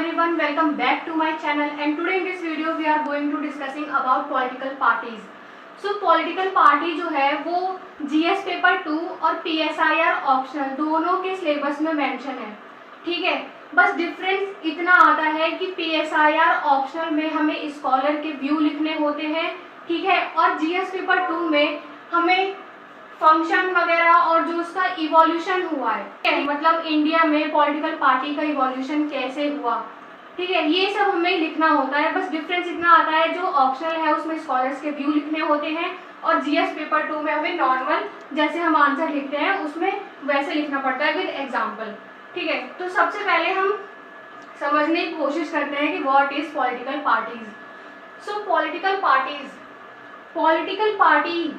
everyone, welcome back to my channel and today in this video we are going to discussing about political parties. So political party जो है वो GS paper 2 और PSIR optional दोनों के syllabus में mention है, ठीक है। बस डिफरेंस इतना आता है कि PSIR ऑप्शनल में हमें स्कॉलर के व्यू लिखने होते हैं, ठीक है, और GS पेपर 2 में हमें फंक्शन वगैरह और जो उसका इवोल्यूशन हुआ है, मतलब इंडिया में पॉलिटिकल पार्टी का इवोल्यूशन कैसे हुआ, ठीक है, ये सब हमें लिखना होता है। बस डिफरेंस इतना आता है, जो ऑप्शनल है उसमें स्कॉलर्स के व्यू लिखने होते हैं और जीएस पेपर 2 में हमें नॉर्मल जैसे हम आंसर लिखते हैं उसमें वैसे लिखना पड़ता है विद एग्जाम्पल, ठीक है। तो सबसे पहले हम समझने की कोशिश करते हैं कि what is political parties. So political party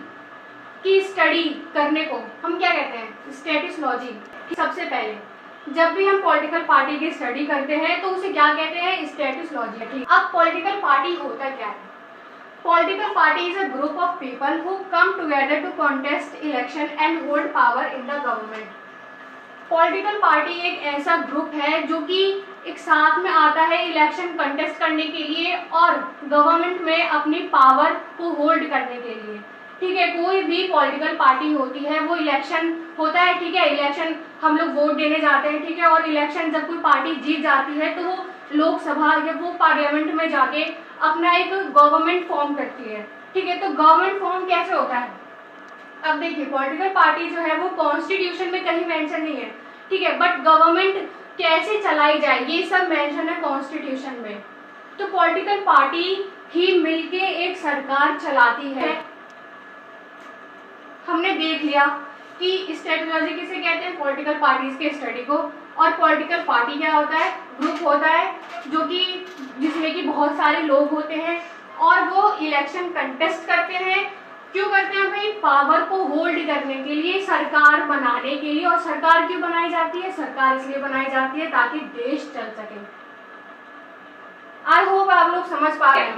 की स्टडी करने को हम क्या कहते हैं, स्टैटिसलॉजी। सबसे पहले जब भी हम पॉलिटिकल पार्टी की स्टडी करते हैं तो उसे क्या कहते हैं, स्टैटिसलॉजी, ठीक। अब पॉलिटिकल पार्टी होता क्या है? Political party is a group of people who come together to contest election and hold power in the government. Political party एक ऐसा ग्रुप है जो कि एक साथ में आता है इलेक्शन कंटेस्ट करने के लिए और गवर्नमेंट में अपनी पावर को होल्ड करने के लिए, ठीक है। कोई भी पॉलिटिकल पार्टी होती है, वो इलेक्शन होता है, ठीक है, इलेक्शन हम लोग वोट देने जाते हैं, ठीक है, और इलेक्शन जब कोई पार्टी जीत जाती है तो वो लोकसभा या वो पार्लियामेंट में जाके अपना एक गवर्नमेंट फॉर्म करती है, ठीक है। तो गवर्नमेंट फॉर्म कैसे होता है? अब देखिए, पॉलिटिकल पार्टी जो है वो कॉन्स्टिट्यूशन में कहीं मेंशन नहीं है, ठीक है, बट गवर्नमेंट कैसे चलाई जाए ये सब मेंशन है कॉन्स्टिट्यूशन में। तो पॉलिटिकल पार्टी ही मिलके एक सरकार चलाती है। हमने देख लिया कि स्ट्रेटेजी किसे कहते हैं, पॉलिटिकल पार्टीज के स्टडी को। और पॉलिटिकल पार्टी क्या होता है, ग्रुप होता है जो कि जिसमें कि बहुत सारे लोग होते हैं और वो इलेक्शन कंटेस्ट करते हैं। क्यों करते हैं भाई? पावर को होल्ड करने के लिए, सरकार बनाने के लिए। और सरकार क्यों बनाई जाती है? सरकार इसलिए बनाई जाती है ताकि देश चल सके। आई होप आप लोग समझ पा रहे हैं।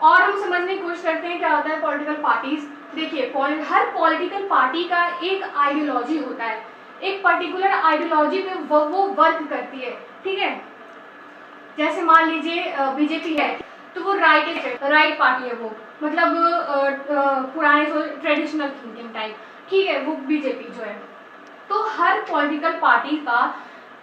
और हम समझने की कोशिश करते हैं क्या होता है पॉलिटिकल पार्टीज। देखिए, हर पॉलिटिकल पार्टी का एक आइडियोलॉजी होता है, एक पर्टिकुलर आइडियोलॉजी पे वो वर्क करती है, ठीक है। जैसे मान लीजिए बीजेपी है तो वो राइट पार्टी है, वो मतलब पुराने ट्रेडिशनल थिंकिंग टाइप, ठीक है, वो बीजेपी जो है। तो हर पॉलिटिकल पार्टी का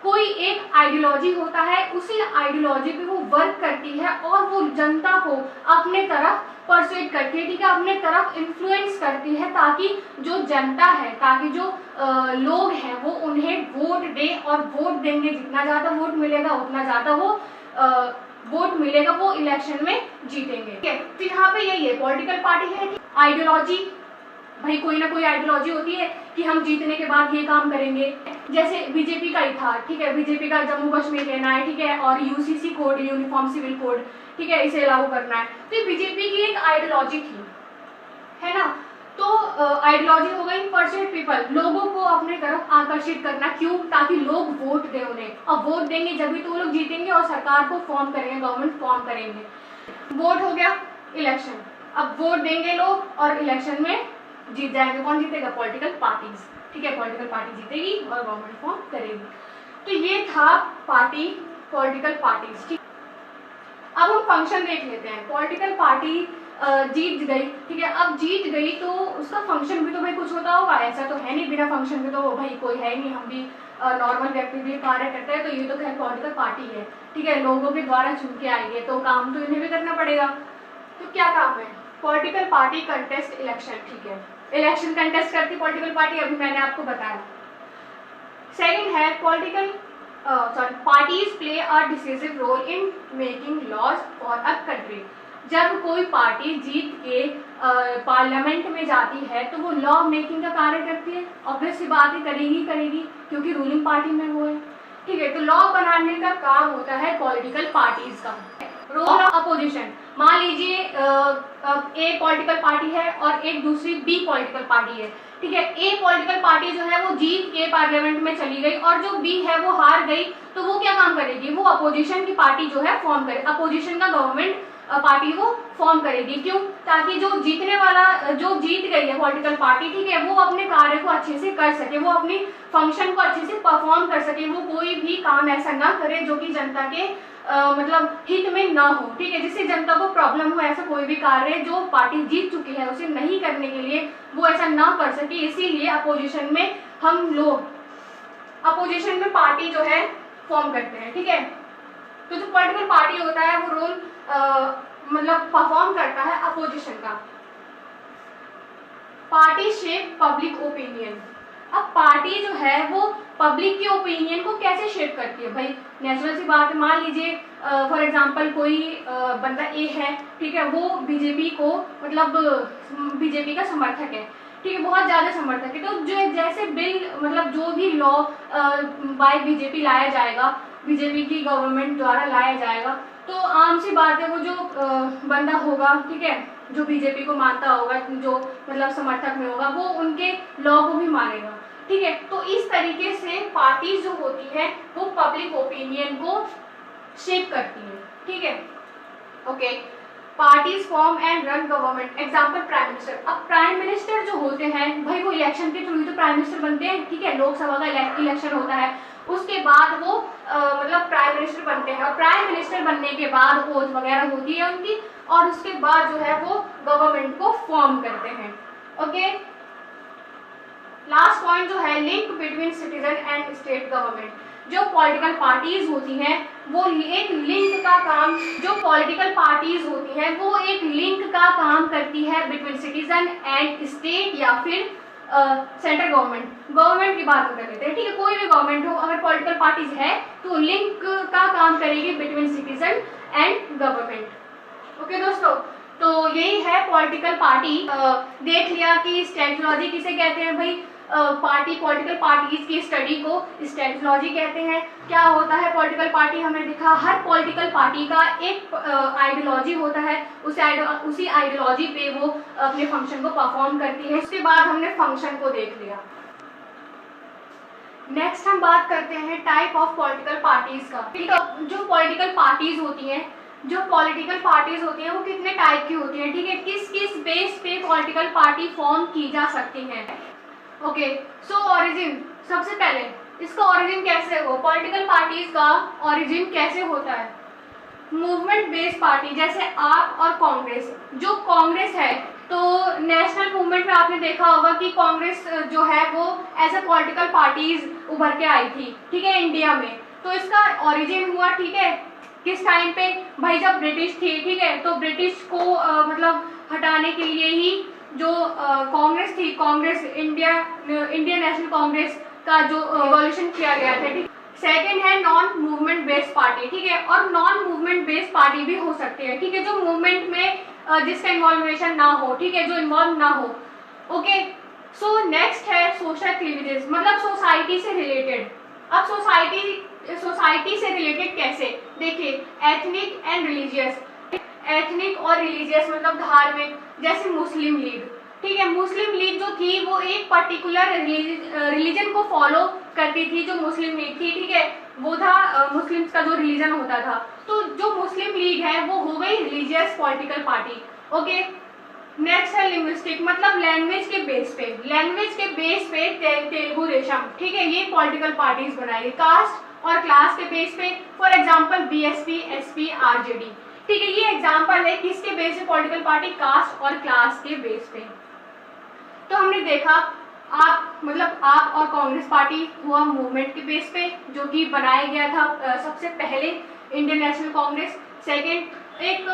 कोई एक आइडियोलॉजी होता है, उसी आइडियोलॉजी पे वो वर्क करती है और वो जनता को अपने तरफ परsuade करती है, ठीक है, अपने तरफ इन्फ्लुएंस करती है ताकि जो जनता है, ताकि जो लोग हैं वो उन्हें वोट दे और वोट देंगे, जितना ज़्यादा वोट मिलेगा उतना ज़्यादा वो वोट मिलेगा, वो इलेक्शन में जीतेंगे, ठीक है। तो यहाँ पे यही है, पॉलिटिकल पार्टी है, आइडियोलॉजी, भाई कोई ना कोई आइडियोलॉजी होती है कि हम जीतने के बाद ये काम करेंगे। जैसे बीजेपी का ही था, ठीक है, बीजेपी का जम्मू कश्मीर लेना है, ठीक है, और UCC code, uniform civil code, ठीक है, इसे लागू करना है। तो ये बीजेपी की एक आइडियोलॉजी थी, है ना। तो आइडियोलॉजी हो गई परsuade पीपल, लोगों को अपने तरफ आकर्षित करना। क्यों? ताकि लोग वोट दें उन्हें, और वोट देंगे जब भी तो वो लोग जीतेंगे और सरकार को फॉर्म करेंगे, गवर्नमेंट फॉर्म करेंगे। वोट हो गया, इलेक्शन, अब वोट देंगे लोग और इलेक्शन में जीत जाएंगे। कौन जीतेगा? पॉलिटिकल पार्टीज, ठीक है, पॉलिटिकल पार्टी जीतेगी और गवर्नमेंट फॉर्म करेगी। तो ये था पार्टी, पॉलिटिकल पार्टीज, ठीक। अब हम फंक्शन देख लेते हैं। पॉलिटिकल पार्टी जीत गई, ठीक है, अब जीत गई तो उसका फंक्शन भी तो भाई कुछ होता होगा, ऐसा तो है नहीं बिना फंक्शन के तो भाई कोई है नहीं, हम भी नॉर्मल व्यक्ति भी कार्य करते हैं। तो ये तो खैर पॉलिटिकल पार्टी है, ठीक है, लोगों के द्वारा चुन के आएंगे तो काम तो इन्हें भी करना पड़ेगा। तो क्या काम है? पॉलिटिकल पार्टी कंटेस्ट इलेक्शन, ठीक है, इलेक्शन कंटेस्ट करती पॉलिटिकल पार्टी, अभी मैंने आपको बताया। सेकंड है parties play a decisive role in making laws for a country. जब कोई पार्टी जीत के पार्लियामेंट में जाती है तो वो लॉ मेकिंग का कार्य करती है, ऑब्वियस सी बात ही करेगी क्योंकि रूलिंग पार्टी में वो है, ठीक है। तो लॉ बनाने का काम होता है पॉलिटिकल पार्टीज का। रोल ऑफ अपोजिशन, मान लीजिए ए पॉलिटिकल पार्टी है और एक दूसरी बी पॉलिटिकल पार्टी है, ठीक है। ए पॉलिटिकल पार्टी जो है वो जीत के पार्लियामेंट में चली गई और जो बी है वो हार गई, तो वो क्या काम करेगी? वो अपोजिशन की पार्टी जो है फॉर्म करे, अपोजिशन का गवर्नमेंट पार्टी वो फॉर्म करेगी। क्यों? ताकि जो जीतने वाला, जो जीत गई है पॉलिटिकल पार्टी, ठीक है, वो अपने कार्य को अच्छे से कर सके, वो अपनी फंक्शन को अच्छे से परफॉर्म कर सके, वो कोई भी काम ऐसा ना करे जो कि जनता के मतलब हित में ना हो, ठीक है, जिससे जनता को प्रॉब्लम हो, ऐसा कोई भी कार्य जो पार्टी जीत चुकी है उसे नहीं करने के लिए वो ऐसा ना कर सके, इसीलिए अपोजिशन में हम लोग अपोजिशन में पार्टी जो है फॉर्म करते हैं, ठीक है। तो जो पॉलिटिकल पार्टी होता है वो रोल मतलब परफॉर्म करता है अपोजिशन का। Party shape public opinion. अब पार्टी जो है वो पब्लिक की ओपिनियन को कैसे शेप करती है भाई, नेचुरल सी बात है। मान लीजिए फॉर एग्जांपल कोई बंदा ए है, ठीक है, वो बीजेपी को मतलब बीजेपी का समर्थक है, ठीक है, बहुत ज्यादा समर्थक है। तो जो जैसे बिल मतलब जो भी लॉ बाय बीजेपी लाया जाएगा, बीजेपी की गवर्नमेंट द्वारा लाया जाएगा, तो आम सी बात है वो जो बंदा होगा, ठीक है, जो बीजेपी को मानता होगा, जो मतलब समर्थक में होगा, वो उनके लॉ को भी मानेगा, ठीक है। तो इस तरीके से पार्टीज जो होती है वो पब्लिक ओपिनियन को शेप करती है, ठीक है। Okay, parties form and run government. Example prime minister. अब प्राइम मिनिस्टर जो होते हैं भाई वो इलेक्शन के थ्रू ही तो प्राइम मिनिस्टर बनते हैं, ठीक है, लोकसभा का इलेक्शन होता है, उसके बाद वो मतलब प्राइम मिनिस्टर बनते हैं, और प्राइम मिनिस्टर बनने के बाद ओथ वगैरह होती है उनकी, और उसके बाद जो है वो गवर्नमेंट को फॉर्म करते हैं। ओके, लास्ट पॉइंट जो है link between citizen and state government. जो पॉलिटिकल पार्टीज होती हैं वो एक लिंक का काम, जो पॉलिटिकल पार्टीज होती हैं वो एक लिंक का काम करती है बिटवीन सिटीजन एंड स्टेट या फिर सेंट्रल गवर्नमेंट की बात कर लेते हैं, ठीक है, कोई भी गवर्नमेंट हो, अगर पॉलिटिकल पार्टीज है तो लिंक का काम करेगी between citizen and government. Okay दोस्तों, तो यही है पॉलिटिकल पार्टी। देख लिया कि स्टैट्यूलॉजी किसे कहते हैं भाई, पॉलिटिकल पार्टीज की स्टडी को स्टैट्यूलॉजी कहते हैं। क्या होता है पॉलिटिकल पार्टी, हमने देखा हर पॉलिटिकल पार्टी का एक आइडियोलॉजी होता है, उसी आइडियोलॉजी पे वो अपने फंक्शन को परफॉर्म करती है। उसके बाद हमने फंक्शन को देख लिया। नेक्स्ट हम बात करते हैं टाइप ऑफ पॉलिटिकल पार्टीज का। जो पॉलिटिकल पार्टीज होती हैं वो कितने टाइप की होती हैं, ठीक है, किस किस बेस पे पॉलिटिकल पार्टी फॉर्म की जा सकती हैं। Okay, so origin. सबसे पहले इसका ओरिजिन कैसे हो, पॉलिटिकल पार्टीज का ओरिजिन कैसे होता है। मूवमेंट बेस्ड पार्टी, जैसे आप और कांग्रेस। जो कांग्रेस है तो नेशनल मूवमेंट में आपने देखा होगा कि कांग्रेस जो है वो एज ए पॉलिटिकल पार्टीज उभर के आई थी, ठीक है, इंडिया में। तो इसका ओरिजिन हुआ, ठीक है, किस टाइम पे भाई, जब ब्रिटिश थी, ठीक है, तो ब्रिटिश को मतलब हटाने के लिए ही जो कांग्रेस थी, कांग्रेस इंडियन नेशनल कांग्रेस का जो इवोल्यूशन किया गया था, ठीक। सेकंड है नॉन मूवमेंट बेस्ड पार्टी, ठीक है, और नॉन मूवमेंट बेस्ड पार्टी भी हो सकती है, ठीक है, जो मूवमेंट में जिसका इन्वॉल्वेशन ना हो, ठीक है, जो इन्वॉल्व ना हो। ओके, सो नेक्स्ट है सोशल क्लीवेजेस, मतलब सोसाइटी से रिलेटेड। अब सोसाइटी से रिलेटेड कैसे, देखिए एथनिक एंड रिलीजियस। एथनिक और रिलीजियस मतलब धार्मिक, जैसे मुस्लिम लीग, ठीक है, मुस्लिम लीग जो थी वो एक पर्टिकुलर रिलीजन को फॉलो करती थी। जो मुस्लिम लीग थी, ठीक है, वो था मुस्लिम्स का जो रिलीजन होता था। तो जो मुस्लिम लीग है वो हो गई religious political party. Okay, next है लिंग्विस्टिक, मतलब लैंग्वेज के बेस पे तेलुगु देशम, ठीक है, ये पॉलिटिकल पार्टीज बनाएगी। कास्ट और क्लास के बेस पे, for example BSP, SP, RJD, ठीक है, ये एग्जांपल है किसके बेस पे पॉलिटिकल पार्टी, कास्ट और क्लास के बेस पे। तो हमने देखा आप और कांग्रेस पार्टी हुआ मूवमेंट के बेस पे, जो कि बनाया गया था सबसे पहले इंडियन नेशनल कांग्रेस। सेकंड एक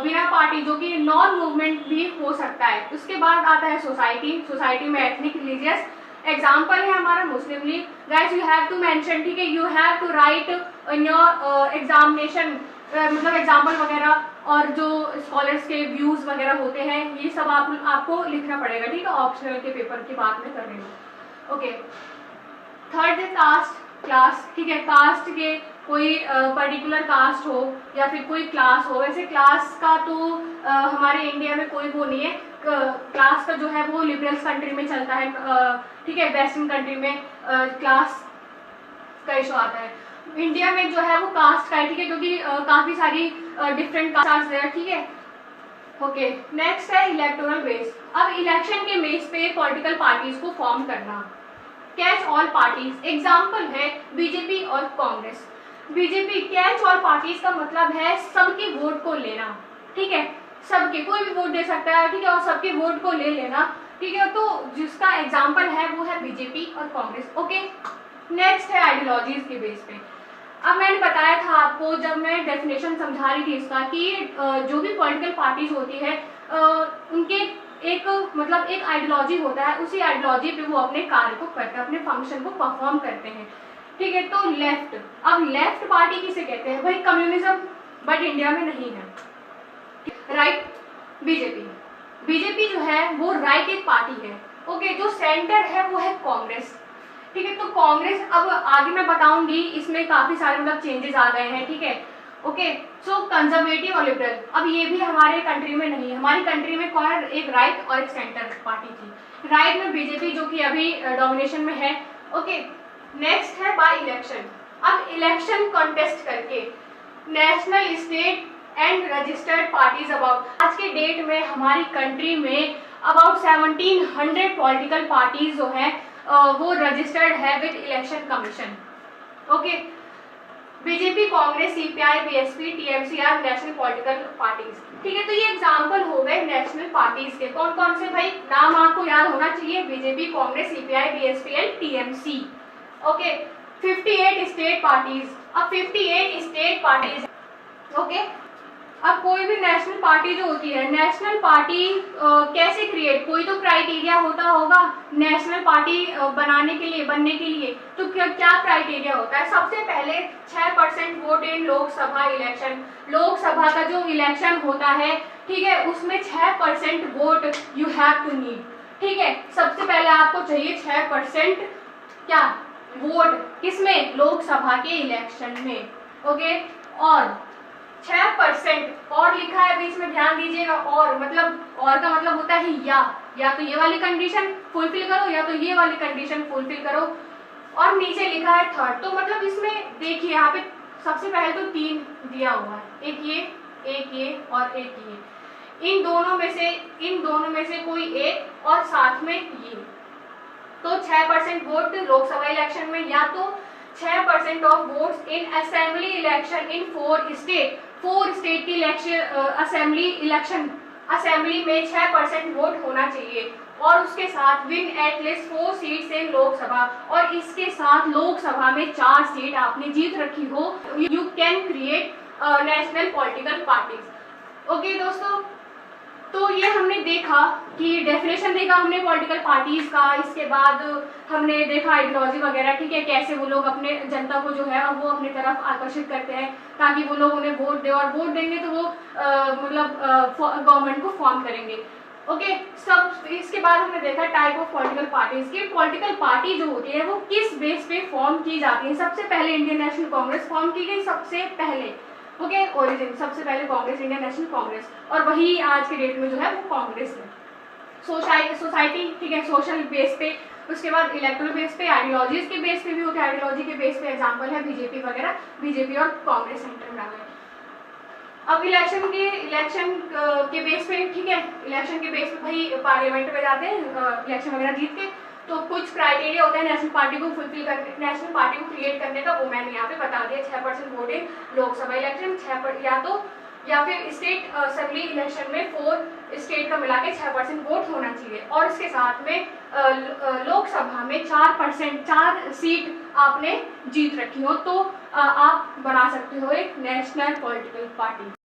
बिना पार्टी जो कि नॉन मूवमेंट भी हो सकता है। उसके बाद आता है सोसाइटी में एथनिक रिलीजियस, एग्जाम्पल है हमारा Muslim League. Guys you have to mention, ठीक है, you have to write in your examination, मतलब एग्जाम्पल वगैरह और जो स्कॉलर्स के व्यूज वगैरह होते हैं ये सब आपको लिखना पड़ेगा, ठीक है, ऑप्शनल के पेपर की बात में कर रही हूँ। ओके, थर्ड है कास्ट क्लास, ठीक है, कास्ट के कोई पर्टिकुलर कास्ट हो या फिर कोई क्लास हो। वैसे क्लास का तो हमारे इंडिया में कोई वो नहीं है, क्लास का जो है वो लिबरल्स कंट्री में चलता है, ठीक है, वेस्टर्न कंट्री में क्लास का इशू आता है। इंडिया में जो है वो कास्ट का है, ठीक है, क्योंकि काफी सारी डिफरेंट कास्ट है, ठीक है। ओके, नेक्स्ट है इलेक्टोरल बेस। अब इलेक्शन के बेस पे पॉलिटिकल पार्टीज को फॉर्म करना। कैच ऑल पार्टीज, एग्जाम्पल है बीजेपी और Congress. BJP catch all parties का मतलब है सबके वोट को लेना, ठीक है, सबके, कोई भी वोट दे सकता है, ठीक है, और सबके वोट को ले लेना, ठीक है। तो जिसका एग्जाम्पल है वो है बीजेपी और कांग्रेस। ओके, नेक्स्ट है आइडियोलॉजीज के बेस पे। अब मैंने बताया था आपको जब मैं डेफिनेशन समझा रही थी इसका कि जो भी पॉलिटिकल पार्टीज होती है उनके एक मतलब एक आइडियोलॉजी होता है, उसी आइडियोलॉजी पे वो अपने कार्य को करते हैं, अपने फंक्शन को परफॉर्म करते हैं, ठीक है। तो लेफ्ट, अब लेफ्ट पार्टी किसे कहते हैं भाई? कम्युनिज्म, बट इंडिया में नहीं है। राइट, बीजेपी, बीजेपी जो है वो राइट एक पार्टी है। ओके, जो सेंटर है वो है कांग्रेस, ठीक है। तो कांग्रेस, अब आगे मैं बताऊंगी, इसमें काफी सारे मतलब चेंजेस आ गए हैं, ठीक है। ओके, सो कंजर्वेटिव और लिबरल, अब ये भी हमारे कंट्री में नहीं है। हमारी कंट्री में कौन, एक राइट और एक सेंटर पार्टी थी। राइट में बीजेपी जो कि अभी डोमिनेशन में है। ओके, नेक्स्ट है बाय इलेक्शन। अब इलेक्शन कॉन्टेस्ट करके national, state and registered parties about, आज के डेट में हमारी कंट्री में अबाउट 1700 पॉलिटिकल पार्टीज जो है वो रजिस्टर्ड है with election commission. Okay, BJP, Congress, CPI, BSP, TMC are national political parties, ठीक है। तो ये एग्जांपल हो गए नेशनल पार्टीज के। कौन कौन से भाई? नाम आपको याद होना चाहिए, BJP, Congress, CPI, BSP and TMC. Okay, 58 state parties. अब 58 स्टेट पार्टीज, ओके। अब कोई भी नेशनल पार्टी जो होती है, नेशनल पार्टी कैसे क्रिएट, कोई तो क्राइटेरिया होता होगा नेशनल पार्टी बनाने के लिए, बनने के लिए। तो क्या क्राइटेरिया होता है? सबसे पहले 6% vote in Lok Sabha election. Lok Sabha का जो इलेक्शन होता है, ठीक है, उसमें 6% vote you have to need, ठीक है। सबसे पहले आपको चाहिए 6% क्या वोट, किसमें? लोकसभा के इलेक्शन में। ओके, और 6% और लिखा है बीच में, ध्यान दीजिएगा। और मतलब, और का मतलब होता है या तो ये वाली कंडीशन फुलफिल करो या तो ये वाली कंडीशन फुलफिल करो, और नीचे लिखा है थर्ड। तो मतलब इसमें देखिए यहाँ पे सबसे पहले तो 3 दिया हुआ है, एक ये और एक ये। इन दोनों में से कोई एक और साथ में ये। तो 6% वोट लोकसभा इलेक्शन में, या तो 6% of votes in assembly election in 4 state. 4 state की इलेक्शन, असेंबली में 6% वोट होना चाहिए, और उसके साथ win at least 4 seats in Lok Sabha, और इसके साथ लोकसभा में 4 सीट आपने जीत रखी हो। You can create national political parties. Okay दोस्तों, तो ये हमने देखा कि डेफिनेशन देखा हमने पॉलिटिकल पार्टीज का, इसके बाद हमने देखा आइडियोलॉजी वगैरह, ठीक है, कैसे वो लोग अपने जनता को जो है वो अपनी तरफ आकर्षित करते हैं ताकि वो लोग उन्हें वोट दे, और वोट देंगे तो वो मतलब गवर्नमेंट को फॉर्म करेंगे। ओके, सब इसके बाद हमने देखा टाइप ऑफ पॉलिटिकल पार्टीज की। पॉलिटिकल पार्टी जो होती है वो किस बेस पे फॉर्म की जाती है? सबसे पहले इंडियन नेशनल कांग्रेस फॉर्म की गई सबसे पहले। ओके, ओरिजिन सबसे पहले कांग्रेस, इंडियन नेशनल कांग्रेस, और वही आज के डेट में जो है वो कांग्रेस है। सोसाइटी, ठीक है, सोशल बेस पे, उसके बाद इलेक्टोरल बेस पे, आइडियोलॉजीज के बेस पे भी होते हैं, आइडियोलॉजी के बेस पे एग्जांपल है बीजेपी वगैरह, बीजेपी और कांग्रेस सेंटर में आ गए। अब इलेक्शन के बेस पे, ठीक है, इलेक्शन के बेस पे भाई पार्लियामेंट में जाते हैं इलेक्शन वगैरह जीत के, तो कुछ क्राइटेरिया होता है नेशनल पार्टी को फुलफिल करने, नेशनल पार्टी को क्रिएट करने का, वो मैंने यहाँ पे बता दिया। 6% वोट इन लोकसभा इलेक्शन, 6 या फिर स्टेट असेंबली इलेक्शन में 4 स्टेट का मिला के 6% वोट होना चाहिए, और इसके साथ में लोकसभा में 4 सीट आपने जीत रखी हो, तो आप बना सकते हो एक नेशनल पॉलिटिकल पार्टी।